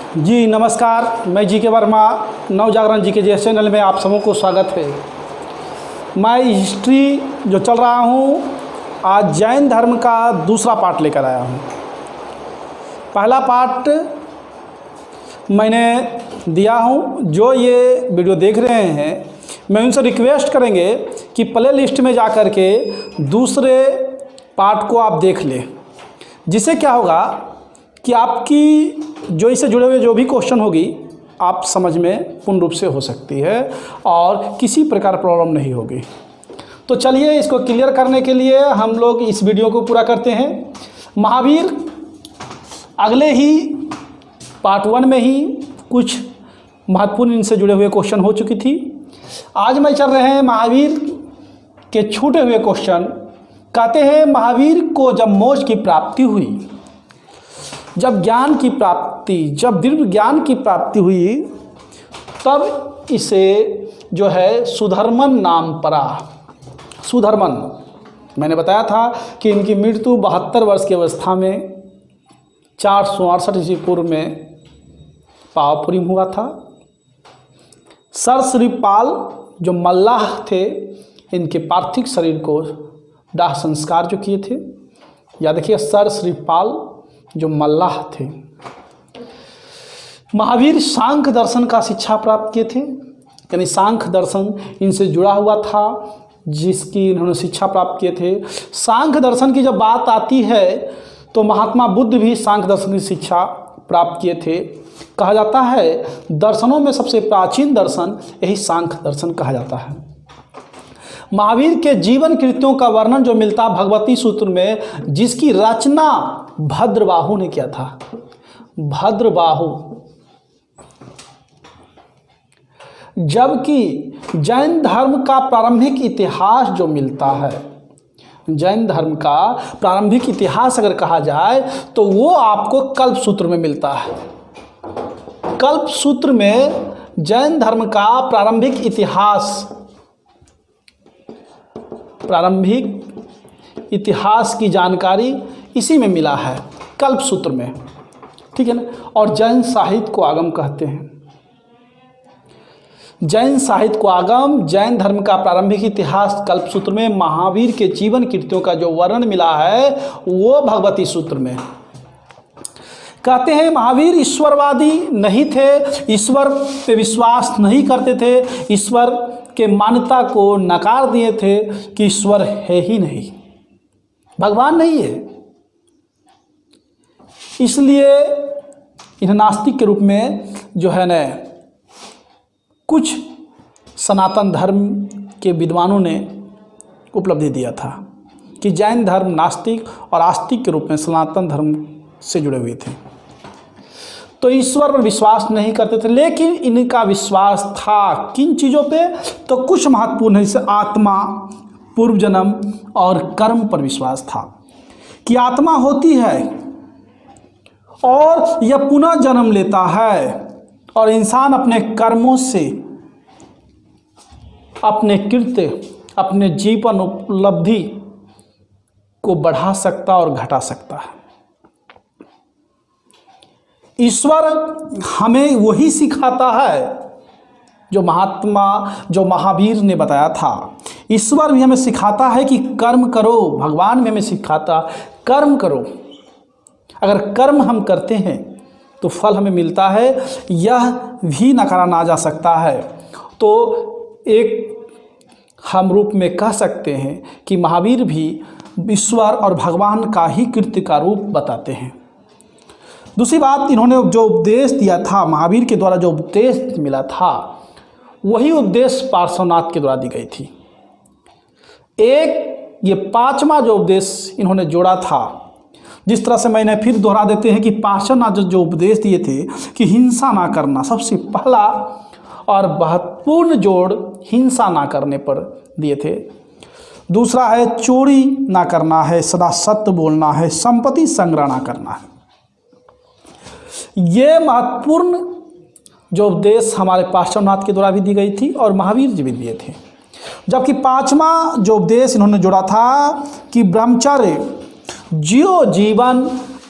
जी नमस्कार, मैं जी के वर्मा नवजागरण जी के जी चैनल में आप सबों को स्वागत है। मैं हिस्ट्री जो चल रहा हूँ, आज जैन धर्म का दूसरा पार्ट लेकर आया हूँ। पहला पार्ट मैंने दिया हूँ। जो ये वीडियो देख रहे हैं, मैं उनसे रिक्वेस्ट करेंगे कि प्ले लिस्ट में जा कर के दूसरे पार्ट को आप देख लें, जिससे क्या होगा कि आपकी जो इससे जुड़े हुए जो भी क्वेश्चन होगी आप समझ में पूर्ण रूप से हो सकती है और किसी प्रकार प्रॉब्लम नहीं होगी। तो चलिए, इसको क्लियर करने के लिए हम लोग इस वीडियो को पूरा करते हैं। महावीर अगले ही पार्ट 1 में ही कुछ महत्वपूर्ण इनसे जुड़े हुए क्वेश्चन हो चुकी थी। आज मैं चल रहे हैं महावीर के छूटे हुए क्वेश्चन। कहते हैं, महावीर को जब मोक्ष की प्राप्ति हुई, जब ज्ञान की प्राप्ति, जब दिव्य ज्ञान की प्राप्ति हुई, तब इसे जो है सुधर्मन नाम पड़ा। सुधर्मन, मैंने बताया था कि इनकी मृत्यु 72 वर्ष की अवस्था में 468 ईस्वी पूर्व में पावापुरी में हुआ था। सर श्रीपाल जो मल्लाह थे, इनके पार्थिव शरीर को दाह संस्कार जो किए थे, याद रखिए, सर श्रीपाल जो मल्लाह थे। महावीर सांख्य दर्शन का शिक्षा प्राप्त किए थे, यानी सांख्य दर्शन इनसे जुड़ा हुआ था, जिसकी इन्होंने शिक्षा प्राप्त किए थे। सांख्य दर्शन की जब बात आती है तो महात्मा बुद्ध भी सांख्य दर्शन की शिक्षा प्राप्त किए थे। कहा जाता है दर्शनों में सबसे प्राचीन दर्शन यही सांख्य दर्शन कहा जाता है। महावीर के जीवन कृत्यों का वर्णन जो मिलता भगवती सूत्र में, जिसकी रचना भद्रबाहु ने किया था। भद्रबाहु, जबकि जैन धर्म का प्रारंभिक इतिहास जो मिलता है, जैन धर्म का प्रारंभिक इतिहास अगर कहा जाए तो वो आपको कल्प सूत्र में मिलता है। कल्प सूत्र में जैन धर्म का प्रारंभिक इतिहास, प्रारंभिक इतिहास की जानकारी इसी में मिला है, कल्प सूत्र में, ठीक है ना। और जैन साहित्य को आगम कहते हैं। जैन साहित्य को आगम, जैन धर्म का प्रारंभिक इतिहास कल्प सूत्र में, महावीर के जीवन कृत्यों का जो वर्णन मिला है वो भगवती सूत्र में। कहते हैं महावीर ईश्वरवादी नहीं थे, ईश्वर पे विश्वास नहीं करते थे, ईश्वर के मान्यता को नकार दिए थे कि ईश्वर है ही नहीं, भगवान नहीं है। इसलिए इन्हें नास्तिक के रूप में जो है न कुछ सनातन धर्म के विद्वानों ने उपलब्धि दिया था कि जैन धर्म नास्तिक और आस्तिक के रूप में सनातन धर्म से जुड़े हुए थे। तो ईश्वर पर विश्वास नहीं करते थे, लेकिन इनका विश्वास था किन चीज़ों पे? तो कुछ महत्वपूर्ण है, जैसे आत्मा, पूर्व जन्म और कर्म पर विश्वास था कि आत्मा होती है और यह पुनः जन्म लेता है और इंसान अपने कर्मों से अपने कृत्य, अपने जीवन उपलब्धि को बढ़ा सकता और घटा सकता है। ईश्वर हमें वही सिखाता है जो महावीर ने बताया था। ईश्वर भी हमें सिखाता है कि कर्म करो, भगवान भी हमें सिखाता कर्म करो। अगर कर्म हम करते हैं तो फल हमें मिलता है, यह भी नकारा ना जा सकता है। तो एक हम रूप में कह सकते हैं कि महावीर भी ईश्वर और भगवान का ही कृत्य का रूप बताते हैं। दूसरी बात, इन्होंने जो उपदेश दिया था, महावीर के द्वारा जो उपदेश मिला था, वही उपदेश पार्श्वनाथ के द्वारा दी गई थी। एक ये 5वां जो उपदेश इन्होंने जोड़ा था, जिस तरह से मैंने फिर दोहरा देते हैं कि पार्श्वनाथ जो उपदेश दिए थे कि हिंसा ना करना, सबसे पहला और महत्वपूर्ण जोड़ हिंसा ना करने पर दिए थे। दूसरा है चोरी ना करना है, सदा सत्य बोलना है, संपत्ति संग्रह ना करना है। ये महत्वपूर्ण जो उपदेश हमारे पार्श्वनाथ के द्वारा भी दी गई थी और महावीर जी भी दिए थे। जबकि 5वां जो उपदेश इन्होंने जोड़ा था कि ब्रह्मचर्य, जियो जीवन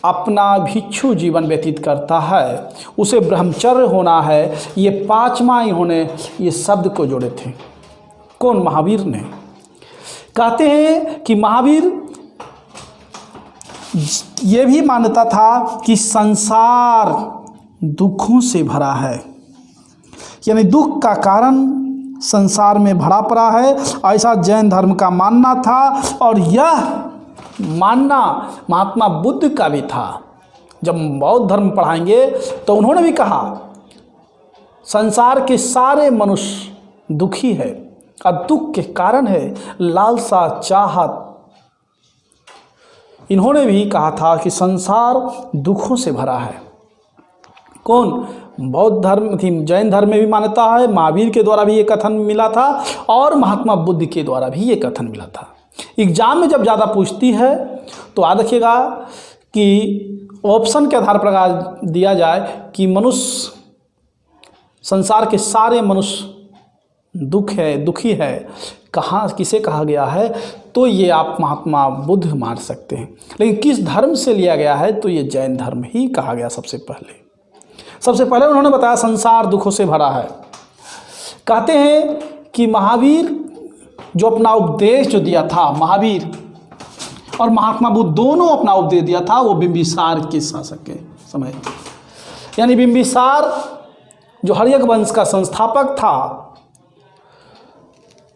अपना भिक्षु जीवन व्यतीत करता है, उसे ब्रह्मचर्य होना है। ये पांचवा इन्होंने ये शब्द को जोड़े थे। कौन? महावीर ने। कहते हैं कि महावीर ये भी मानता था कि संसार दुखों से भरा है, यानी दुख का कारण संसार में भरा पड़ा है, ऐसा जैन धर्म का मानना था। और यह मानना महात्मा बुद्ध का भी था। जब बौद्ध धर्म पढ़ाएंगे तो उन्होंने भी कहा संसार के सारे मनुष्य दुखी है और दुख के कारण है लालसा, चाहत। इन्होंने भी कहा था कि संसार दुखों से भरा है। कौन? बौद्ध धर्म थी, जैन धर्म में भी मान्यता है, महावीर के द्वारा भी ये कथन मिला था और महात्मा बुद्ध के द्वारा भी ये कथन मिला था। एग्जाम में जब ज़्यादा पूछती है तो याद रखिएगा कि ऑप्शन के आधार पर अगर दिया जाए कि मनुष्य, संसार के सारे मनुष्य दुखी है, कहाँ किसे कहा गया है, तो ये आप महात्मा बुद्ध मान सकते हैं। लेकिन किस धर्म से लिया गया है, तो ये जैन धर्म ही कहा गया। सबसे पहले उन्होंने बताया संसार दुखों से भरा है। कहते हैं कि महावीर जो अपना उपदेश जो दिया था, महावीर और महात्मा बुद्ध दोनों अपना उपदेश दिया था, वो बिंबिसार के शासक के समय, यानी बिंबिसार जो हर्यक वंश का संस्थापक था,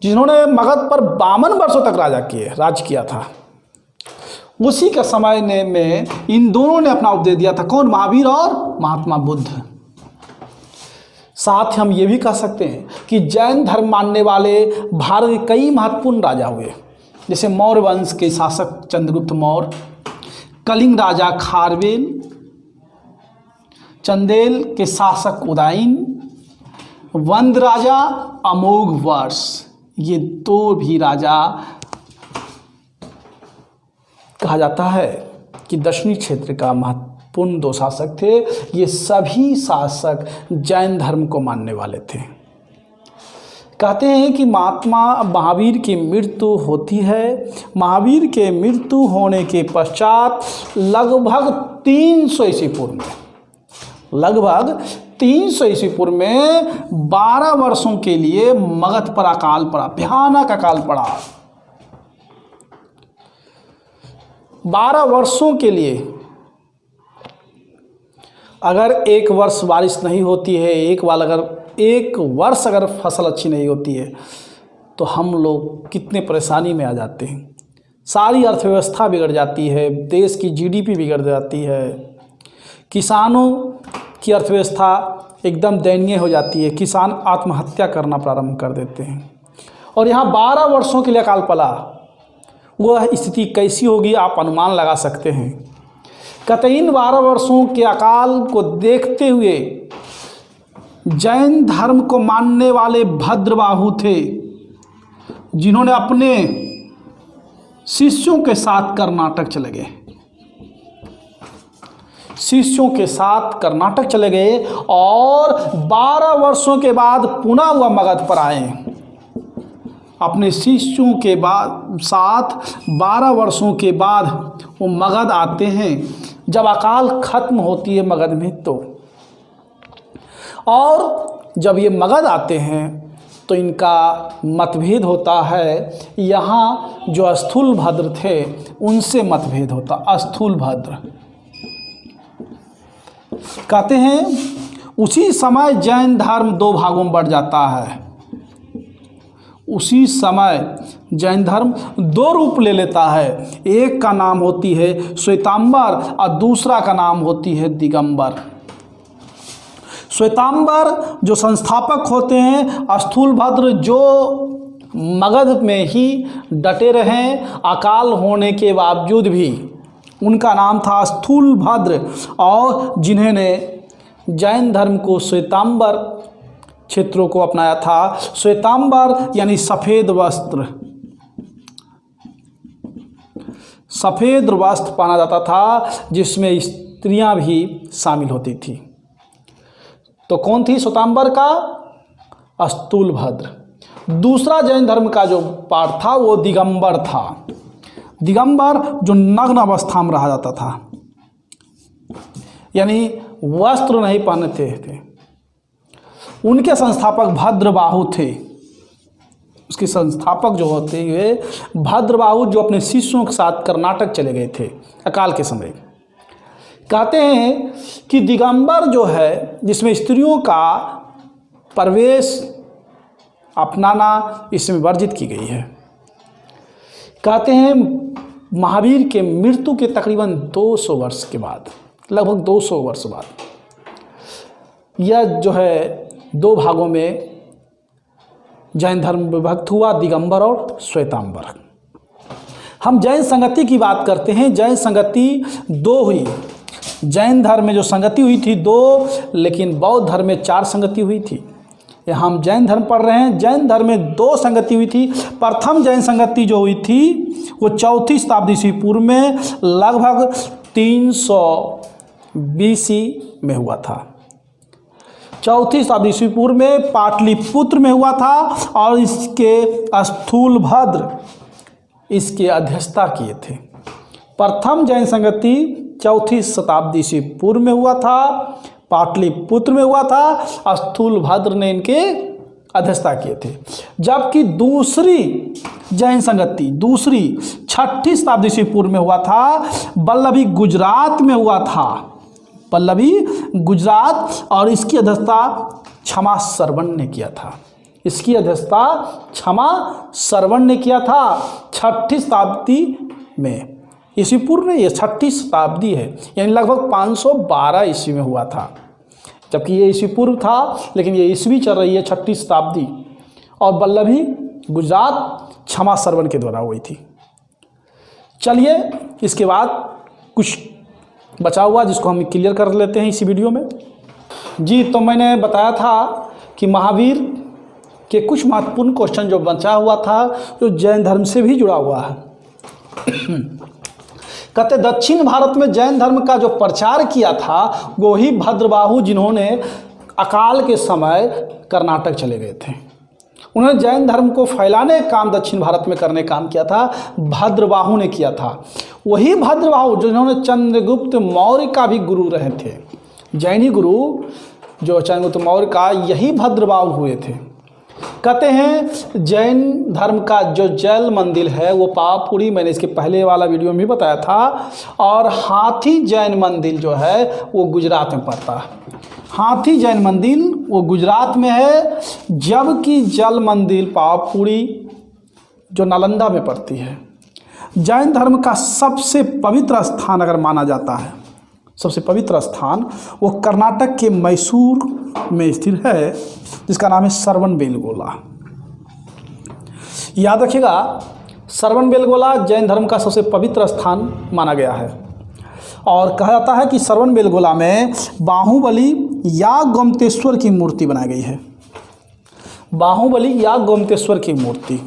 जिन्होंने मगध पर 52 वर्षों तक राज किया था, उसी के समय में इन दोनों ने अपना उपदेश दिया था। कौन? महावीर और महात्मा बुद्ध। साथ ही हम ये भी कह सकते हैं कि जैन धर्म मानने वाले भारत के कई महत्वपूर्ण राजा हुए, जैसे मौर्य वंश के शासक चंद्रगुप्त मौर्य, कलिंग राजा खारवेल, चंदेल के शासक उदयन, वंद राजा अमोघ वर्ष। ये दो भी राजा कहा जाता है कि दक्षिणी क्षेत्र का महत्वपूर्ण दो शासक थे। ये सभी शासक जैन धर्म को मानने वाले थे। कहते हैं कि महात्मा महावीर की मृत्यु होती है। महावीर के मृत्यु होने के पश्चात लगभग 300 ईस्वी पूर्व में 12 वर्षों के लिए मगध पर अकाल पड़ा, भयानक अकाल पड़ा। 12 वर्षों के लिए अगर एक वर्ष बारिश नहीं होती है, एक वर्ष अगर फसल अच्छी नहीं होती है, तो हम लोग कितने परेशानी में आ जाते हैं। सारी अर्थव्यवस्था बिगड़ जाती है, देश की जीडीपी बिगड़ जाती है, किसानों की अर्थव्यवस्था एकदम दयनीय हो जाती है, किसान आत्महत्या करना प्रारंभ कर देते हैं। और यहाँ 12 वर्षों के लिए अकाल पड़ा, वह स्थिति कैसी होगी आप अनुमान लगा सकते हैं। कतईन 12 वर्षों के अकाल को देखते हुए जैन धर्म को मानने वाले भद्रबाहु थे, जिन्होंने अपने शिष्यों के साथ कर्नाटक चले गए और 12 वर्षों के बाद पुनः वह मगध पर आए। अपने शिष्यों के साथ 12 वर्षों के बाद वो मगध आते हैं, जब अकाल खत्म होती है मगध में। तो और जब ये मगध आते हैं तो इनका मतभेद होता है। यहाँ जो स्थूलभद्र थे उनसे मतभेद होता। स्थूलभद्र कहते हैं उसी समय जैन धर्म 2 भागों में बढ़ जाता है। उसी समय जैन धर्म 2 रूप ले लेता है। एक का नाम होती है श्वेतांबर और दूसरा का नाम होती है दिगंबर। श्वेतांबर जो संस्थापक होते हैं, स्थूलभद्र जो मगध में ही डटे रहे अकाल होने के बावजूद भी, उनका नाम था स्थूलभद्र। और जिन्होंने जैन धर्म को श्वेतांबर क्षेत्रों को अपनाया था। श्वेतांबर यानी सफ़ेद वस्त्र पहना जाता था, जिसमें स्त्रियां भी शामिल होती थी। तो कौन थी श्वेतांबर का? स्थूलभद्र। दूसरा जैन धर्म का जो पार्ट था वो दिगंबर था। दिगंबर जो नग्न अवस्था में रहा जाता था, यानी वस्त्र नहीं पहनते थे। उनके संस्थापक भद्रबाहु थे। उसके संस्थापक जो होते हुए भद्रबाहु, जो अपने शिष्यों के साथ कर्नाटक चले गए थे अकाल के समय। कहते हैं कि दिगंबर जो है, जिसमें स्त्रियों का प्रवेश अपनाना इसमें वर्जित की गई है। कहते हैं महावीर के मृत्यु के तकरीबन 200 वर्ष के बाद, लगभग 200 वर्ष बाद, यह जो है 2 भागों में जैन धर्म विभक्त हुआ, दिगंबर और श्वेतांबर। हम जैन संगति की बात करते हैं। जैन संगति 2 हुई। जैन धर्म में जो संगति हुई थी 2, लेकिन बौद्ध धर्म में 4 संगति हुई थी। हम जैन धर्म पढ़ रहे हैं। जैन धर्म में 2 संगति हुई थी। प्रथम जैन संगति जो हुई थी वो 4वीं शताब्दी ईस्वी पूर्व में लगभग 300 BC में हुआ था। 4वीं शताब्दी ईस्वी पूर्व में पाटलिपुत्र में हुआ था और इसके स्थूलभद्र इसके अध्यक्षता किए थे। प्रथम जैन संगति 4वीं शताब्दी ईस्वी पूर्व में हुआ था, पाटलिपुत्र में हुआ था, स्थूलभद्र ने इनके अध्यक्षता किए थे। जबकि दूसरी जैन संगति, दूसरी 6वीं शताब्दी ईस्वी पूर्व में हुआ था, वल्लभी गुजरात में हुआ था। वल्लभी गुजरात, और इसकी अध्यक्षता क्षमा सरवण ने किया था। इसकी अध्यक्षता क्षमा सरवण ने किया था 6वीं शताब्दी में। ईस्वी पूर्व में ये 6वीं शताब्दी है, यानी लगभग 512 ईस्वी में हुआ था। जबकि ये ईस्वी पूर्व था, लेकिन ये ईस्वी चल रही है 6वीं शताब्दी। और वल्लभी गुजरात क्षमा सरवण के द्वारा हुई थी। चलिए इसके बाद कुछ बचा हुआ जिसको हम क्लियर कर लेते हैं इसी वीडियो में। जी, तो मैंने बताया था कि महावीर के कुछ महत्वपूर्ण क्वेश्चन जो बचा हुआ था, जो जैन धर्म से भी जुड़ा हुआ है। कहते दक्षिण भारत में जैन धर्म का जो प्रचार किया था वो ही भद्रबाहु, जिन्होंने अकाल के समय कर्नाटक चले गए थे। उन्होंने जैन धर्म को फैलाने का काम दक्षिण भारत में करने का काम किया था, भद्रबाहु ने किया था। वही भद्रबाहु जिन्होंने चंद्रगुप्त मौर्य का भी गुरु रहे थे। जैनी गुरु जो चंद्रगुप्त मौर्य का, यही भद्रबाहु हुए थे। कहते हैं जैन धर्म का जो जल मंदिर है वो पावापुरी, मैंने इसके पहले वाला वीडियो में भी बताया था। और हाथी जैन मंदिर जो है वो गुजरात में पड़ता है। हाथी जैन मंदिर वो गुजरात में है, जबकि जल मंदिर पावापुरी जो नालंदा में पड़ती है। जैन धर्म का सबसे पवित्र स्थान अगर माना जाता है, सबसे पवित्र स्थान वो कर्नाटक के मैसूर में स्थित है, जिसका नाम है श्रवणबेलगोला। याद रखिएगा, श्रवणबेलगोला जैन धर्म का सबसे पवित्र स्थान माना गया है। और कहा जाता है कि श्रवणबेलगोला में बाहुबली या गोमतेश्वर की मूर्ति बनाई गई है। बाहुबली या गोमतेश्वर की मूर्ति,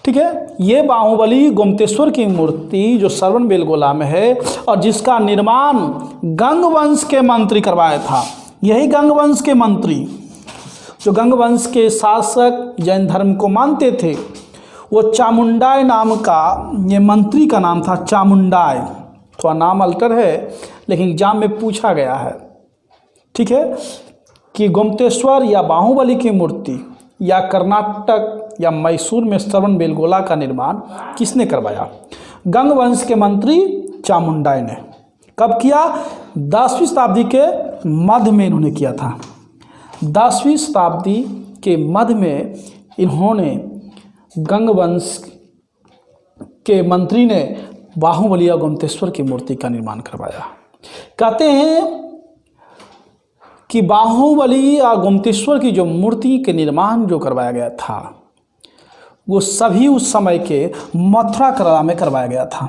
ठीक है। ये बाहुबली गोमतेश्वर की मूर्ति जो श्रवणबेलगोला में है और जिसका निर्माण गंगवंश के मंत्री करवाया था। यही गंगवंश के मंत्री, जो गंगवंश के शासक जैन धर्म को मानते थे, वो चामुंडाय नाम का, ये मंत्री का नाम था चामुंडाय। थोड़ा नाम अल्टर है, लेकिन एग्जाम में पूछा गया है, ठीक है, कि गोमतेश्वर या बाहुबली की मूर्ति या कर्नाटक या मैसूर में श्रवणबेलगोला का निर्माण किसने करवाया? गंगवंश के मंत्री चामुंडाय ने। कब किया? 10वीं शताब्दी के मध्य में इन्होंने किया था। 10वीं शताब्दी के मध्य में इन्होंने, गंगवंश के मंत्री ने बाहुबली या गोमतेश्वर की मूर्ति का निर्माण करवाया। कहते हैं कि बाहुबली या गोमतेश्वर की जो मूर्ति के निर्माण जो करवाया गया था वो सभी उस समय के मथुरा कला में करवाया गया था।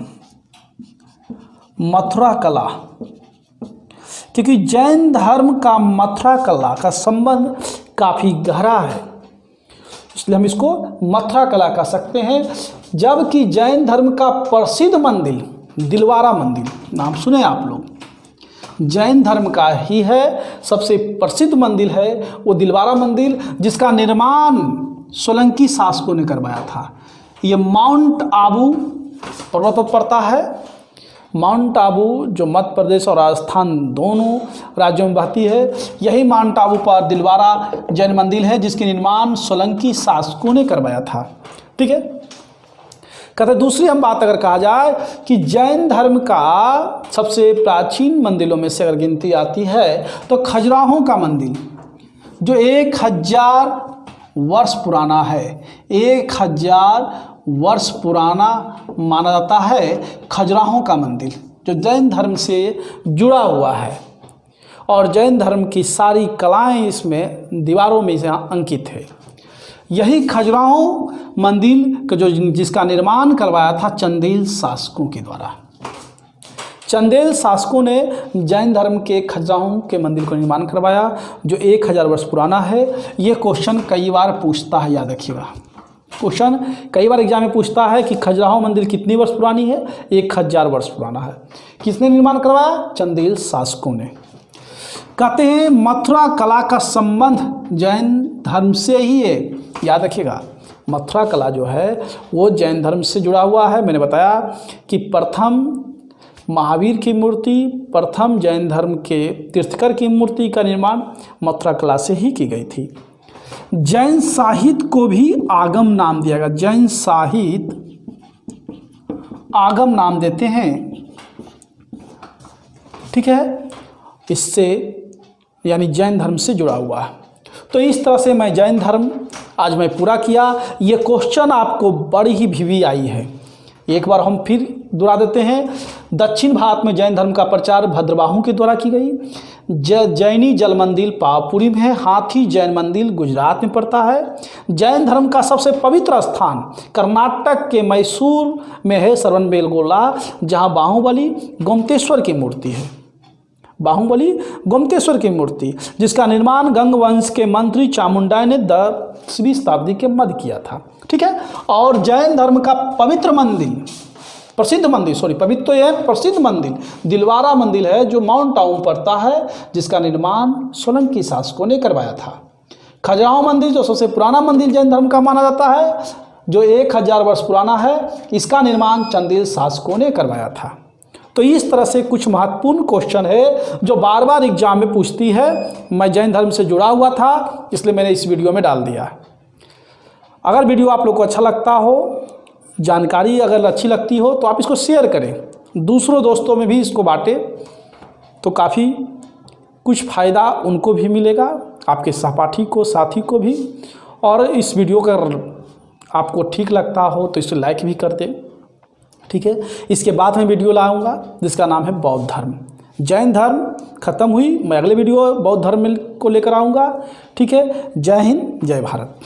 मथुरा कला, क्योंकि जैन धर्म का मथुरा कला का संबंध काफ़ी गहरा है, इसलिए हम इसको मथुरा कला कह सकते हैं। जबकि जैन धर्म का प्रसिद्ध मंदिर दिलवारा मंदिर, नाम सुने आप लोग, जैन धर्म का ही है, सबसे प्रसिद्ध मंदिर है वो दिलवारा मंदिर, जिसका निर्माण सोलंकी शासकों ने करवाया था। ये माउंट आबू पर्वत पर पड़ता है, माउंट आबू जो मध्य प्रदेश और राजस्थान दोनों राज्यों में बहती है, यही माउंट आबू पर दिलवारा जैन मंदिर है जिसके निर्माण सोलंकी शासकों ने करवाया था। ठीक है, कहते दूसरी हम बात अगर कहा जाए कि जैन धर्म का सबसे प्राचीन मंदिरों में से अगर गिनती आती है तो खजुराहो का मंदिर जो 1000 वर्ष पुराना है, 1000 वर्ष पुराना माना जाता है खजुराहो का मंदिर, जो जैन धर्म से जुड़ा हुआ है और जैन धर्म की सारी कलाएं इसमें दीवारों में से अंकित है। यही खजुराहो मंदिर का जिसका निर्माण करवाया था चंदेल शासकों के द्वारा। चंदेल शासकों ने जैन धर्म के खजुराहो के मंदिर को निर्माण करवाया जो 1000 वर्ष पुराना है। ये क्वेश्चन कई बार पूछता है, याद रखिएगा, क्वेश्चन कई बार एग्जाम में पूछता है कि खजुराहो मंदिर कितनी वर्ष पुरानी है, 1000 वर्ष पुराना है। किसने निर्माण करवाया? चंदेल शासकों ने। कहते हैं मथुरा कला का संबंध जैन धर्म से ही है, याद रखिएगा, मथुरा कला जो है वो जैन धर्म से जुड़ा हुआ है। मैंने बताया कि प्रथम महावीर की मूर्ति, प्रथम जैन धर्म के तीर्थकर की मूर्ति का निर्माण मथुरा कला से ही की गई थी। जैन साहित्य को भी आगम नाम दिया गया, जैन साहित्य आगम नाम देते हैं। ठीक है, इससे यानी जैन धर्म से जुड़ा हुआ है। तो इस तरह से मैं जैन धर्म आज मैं पूरा किया। ये क्वेश्चन आपको बड़ी ही भिवी आई है, एक बार हम फिर दोहरा देते हैं। दक्षिण भारत में जैन धर्म का प्रचार भद्रबाहु के द्वारा की गई। जैनी जल मंदिर पावपुरी में है। हाथी जैन मंदिर गुजरात में पड़ता है। जैन धर्म का सबसे पवित्र स्थान कर्नाटक के मैसूर में है श्रवणबेलगोला, जहाँ बाहुबली गोमतेश्वर की मूर्ति है, बाहुबली गोमतेश्वर की मूर्ति, जिसका निर्माण गंग वंश के मंत्री चामुंडा ने 10वीं शताब्दी के मध्य किया था। ठीक है, और जैन धर्म का पवित्र मंदिर, प्रसिद्ध मंदिर, पवित्र तो यह प्रसिद्ध मंदिर दिलवारा मंदिर है जो माउंट आबू पड़ता है, जिसका निर्माण सोलंकी शासकों ने करवाया था। खजुराहो मंदिर जो सबसे पुराना मंदिर जैन धर्म का माना जाता है, जो 1000 वर्ष पुराना है, इसका निर्माण चंदेल शासकों ने करवाया था। तो इस तरह से कुछ महत्वपूर्ण क्वेश्चन है जो बार बार एग्जाम में पूछती है। मैं जैन धर्म से जुड़ा हुआ था, इसलिए मैंने इस वीडियो में डाल दिया। अगर वीडियो आप लोग को अच्छा लगता हो, जानकारी अगर अच्छी लगती हो, तो आप इसको शेयर करें, दूसरों दोस्तों में भी इसको बांटें, तो काफ़ी कुछ फ़ायदा उनको भी मिलेगा, आपके सहपाठी को, साथी को भी। और इस वीडियो का आपको ठीक लगता हो तो इसे लाइक भी कर दें। ठीक है, इसके बाद मैं वीडियो लाऊंगा जिसका नाम है बौद्ध धर्म। जैन धर्म खत्म हुई, मैं अगले वीडियो बौद्ध धर्म को लेकर आऊँगा। ठीक है, जय हिंद, जय भारत।